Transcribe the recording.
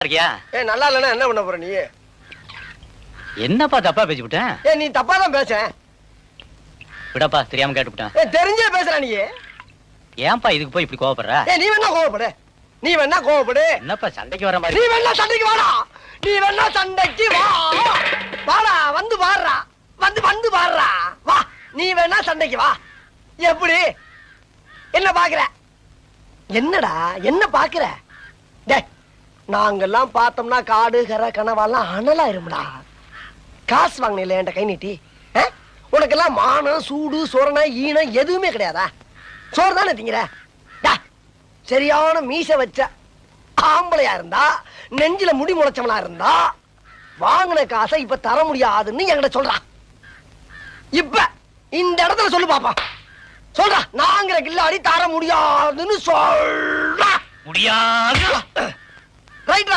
இருக்கியா? நல்லா இல்லைன்னா என்ன பண்ண போற நீ? என்னப்பா தப்பா பேசிவிட்டேன்? நீ தப்பா தான் பேச. விடப்பா, தெரியாம கேட்டுவிட்டேன். தெரிஞ்சே பேசுற நீ. ஏன்பா இதுக்கு போய் இப்படி கோவப்படுற? நீ வேணா கோவப்படு, நீ வேணா கோவப்படு. என்னப்பா சண்டைக்கு வர மாதிரி? நீ வேணா சண்டைக்கு வாடா, நீ வேணா சண்டைக்கு வா. வாடா, வந்து பாடுறா, வந்து பாடுறா, வா. நீ வேணா சண்டைக்கு வா. எப்படி? என்ன பாக்குற? என்னடா என்ன பாக்குற? நாங்கெல்லாம் பார்த்தோம்னா காடு கரை கனவாலாம் அனலா இருமுடா. காசு வாங்கின என்கிட்ட கை நீட்டி. உனக்கெல்லாம் மானம் சூடு சொரணை ஈனம் எதுவுமே கிடையாதா? சோறு தானே திங்கிற? சரியான மீச வச்ச ஆம்பளையா இருந்தா, நெஞ்சில முடி முளைச்சவனா இருந்தா, வாங்கின காசை இப்ப தர முடியாதுன்னு என்கிட்ட சொல்றான். இப்ப இந்த இடத்துல சொல்லு பாப்பா, சொல்றா. நாங்கிற கில்லாடி தர முடியாதுன்னு சொல்றா. முடியாது. ரைட்ரா.